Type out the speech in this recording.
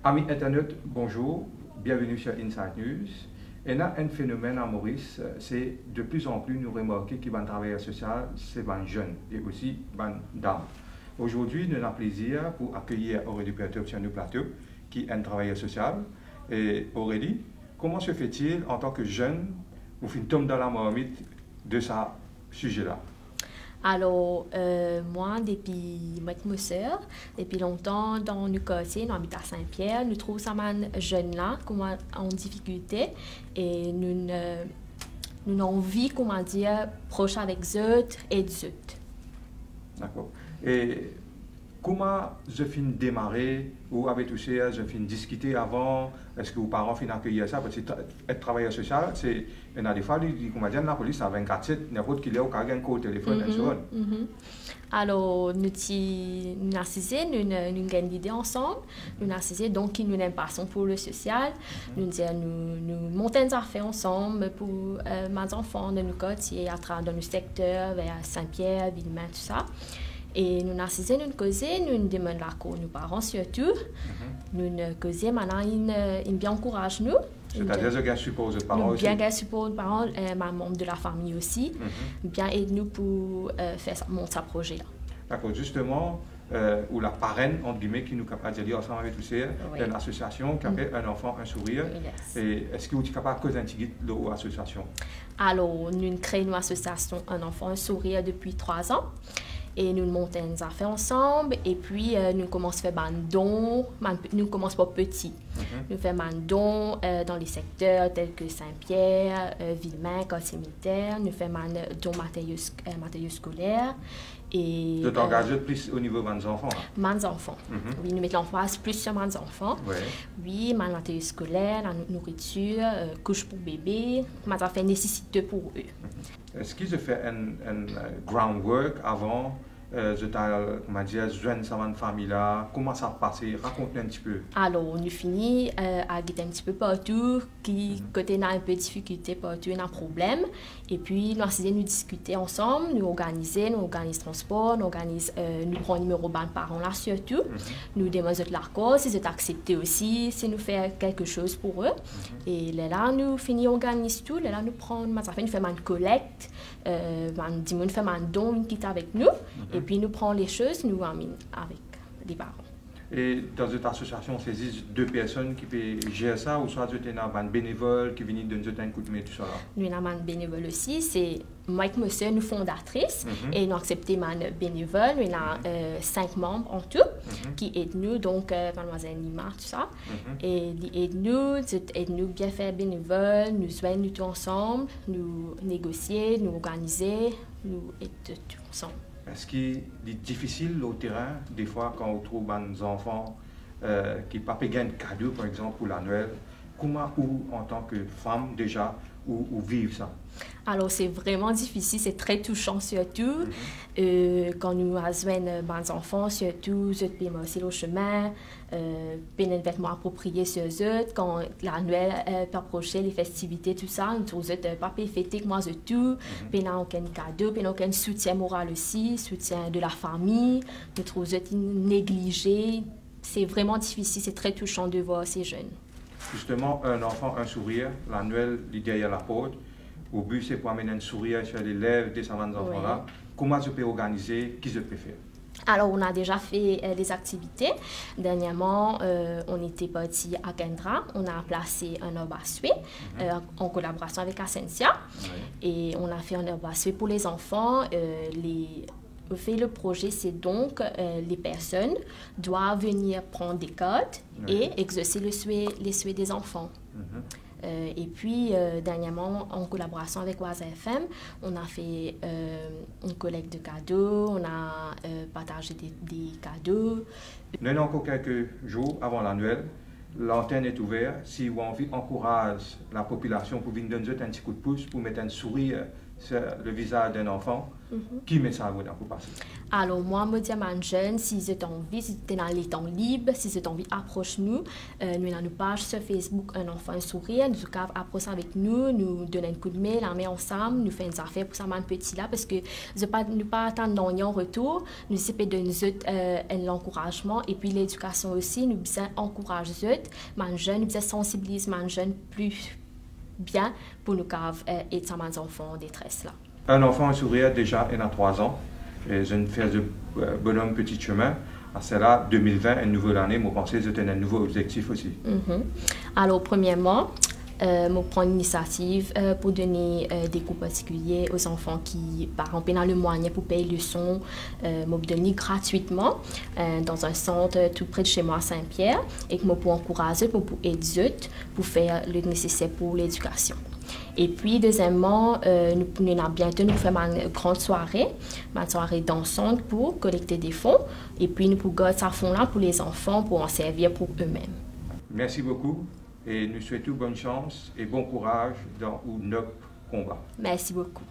Amis Internet, bonjour, bienvenue sur Inside News. Et là, un phénomène à Maurice, c'est de plus en plus nous remarquer qu'il y a un travailleur social, c'est un jeune et aussi un dame. Aujourd'hui, nous avons plaisir pour accueillir Aurélie Perturbe sur nos plateaux, qui est un travailleur social. Et Aurélie, comment se fait-il en tant que jeune, vous faites tomber dans la marmite de ce sujet-là? Alors, moi, depuis ma soeur, depuis longtemps, dans nos quartiers, nous habitons à Saint-Pierre, nous trouvons ça jeunes-là, comment en difficulté, et nous avons envie, comment dire, proche avec eux et eux. D'accord. Et comment je finis démarrer, ou avec tout ça, je finis discuter avant, est-ce que vos parents finissent accueillir ça? Parce que être travailleur social, c'est, il y a des fois, comment dire, la police a 24/7, n'importe qui est au cas au téléphone, et so on. Alors, nous avons une idée ensemble, nous avons donc nous avons une passion pour le social, nous montons des affaires ensemble pour mes enfants de nos quartiers, à travers dans le secteur, vers Saint-Pierre, Villemain, tout ça. Et nous avons une cause, nous demandons la cour nos parents surtout. Nous cause maintenant, ils bien encouragent nous. C'est-à-dire que je suppose les parents aussi. Bien suppose les parents, ma membre de la famille aussi. Bien aide nous pour faire monter ce projet-là. D'accord, justement, ou la parraine, entre guillemets, qui nous capable de dire ensemble avec tous ces, une association qui appelle Un enfant, un sourire. Et est-ce que vous êtes capable de causer l'association? Alors, nous créons une association Un enfant, un sourire depuis 3 ans. Et nous montons des affaires ensemble et puis nous commençons à faire des dons, nous commençons par petit. Nous faisons des dons dans les secteurs tels que Saint-Pierre, Villemain, quartier militaire, nous faisons des dons matériaux scolaires. Et vous êtes engagé plus au niveau des enfants? Des enfants. Oui, nous mettons l'emphase plus sur les enfants. Oui, matériaux scolaires, la nourriture, couche pour bébé, des affaires nécessiteuses pour eux. Est-ce qu'ils ont fait un groundwork avant comment dire, joindre cette famille-là? Comment ça a passé? Raconte-nous un petit peu. Alors, on finit à guetter un petit peu partout, côté on a un peu de difficulté partout, on a un problème. Et puis, nous essayons de nous discuter ensemble, nous organisons transport, nous prenons le numéro de parents là surtout. Nous demandons leur cause, ils ont accepté aussi, si nous faisons quelque chose pour eux. Et là, nous finissons, organiser tout, là, nous faisons une collecte, nous faisons un don qui est avec nous. Et puis nous prenons les choses, nous amenons avec les parents. Et dans cette association, c'est juste 2 personnes qui peuvent gérer ça, ou soit vous avez un bénévole qui vient donner un coup de main, tout ça là? Nous avons un bénévole aussi, c'est moi et monsieur, nous fondatrices, et nous avons accepté un bénévole. Nous avons 5 membres en tout qui aident nous, donc mademoiselle Nima, tout ça. Et ils aident nous bien faire bénévole, nous joignons tout ensemble, nous négocier, nous organiser, nous aider tout ensemble. Est-ce qu'il est difficile au terrain, des fois, quand on trouve des enfants qui ne peuvent pas gagner de cadeaux, par exemple, pour la Noël? Comment, en tant que femme, déjà, ou vivre ça? Alors, c'est vraiment difficile, c'est très touchant surtout. Quand nous avons des enfants, surtout, ils payent aussi le chemin, payent des vêtements appropriés sur eux. Quand la Noël peut approcher, les festivités, tout ça, nous trouvons pas fêter moi tout, payent aucun cadeau, payent aucun soutien moral aussi, soutien de la famille. Nous trouvons négligés. C'est vraiment difficile, c'est très touchant de voir ces jeunes. Justement, un enfant, un sourire, la Noël, il est derrière la porte. Au but, c'est pour amener un sourire sur les lèvres de ces enfants-là. Comment je peux organiser? Qui je peux faire? Alors, on a déjà fait des activités. Dernièrement, on était parti à Kendra. On a placé un arbre à suer en collaboration avec Ascensia. Et on a fait un arbre à suer pour les enfants. Le projet, c'est donc les personnes doivent venir prendre des cartes et exercer les souhaits des enfants. Et puis, dernièrement, en collaboration avec Waza FM, on a fait une collecte de cadeaux, on a partagé des cadeaux. Nous avons encore quelques jours avant la Noël. L'antenne est ouverte. Si vous avez envie, encourage la population pour venir donner un petit coup de pouce, pour mettre un sourire c'est le visage d'un enfant. Qui met ça pour passer? Alors, moi, je dis à mes jeunes, si vous avez envie, si vous êtes dans les temps libres, si vous avez envie, approche-nous. Nous avons une page sur Facebook, Un enfant, un sourire. Nous pouvons approcher avec nous, nous donner un coup de main, la main ensemble, nous faire des affaires pour ça, man petit là, parce que nous ne pas attendre en retour. Nous essayons de nous l'encouragement et puis l'éducation aussi. Nous besoin encourager les autres, les jeunes, nous besoin sensibiliser les jeunes plus bien pour nous aider les enfants en détresse là. Un enfant, un sourire, déjà, il a 3 ans. Et je ne fais de bonhomme petit chemin. À cela, 2020, une nouvelle année, je pense que c'est un nouveau objectif aussi. Alors, premièrement, je prends l'initiative pour donner des cours particuliers aux enfants qui, par exemple, dans le moyen pour payer le leçons, je donne gratuitement dans un centre tout près de chez moi à Saint-Pierre et que je peux encourager, pour aider pour faire le nécessaire pour l'éducation. Et puis, deuxièmement, nous allons bientôt nous faire une grande soirée dansante pour collecter des fonds. Et puis, nous pouvons garder ces fonds-là pour les enfants, pour en servir pour eux-mêmes. Merci beaucoup et nous souhaitons bonne chance et bon courage dans notre combat. Merci beaucoup.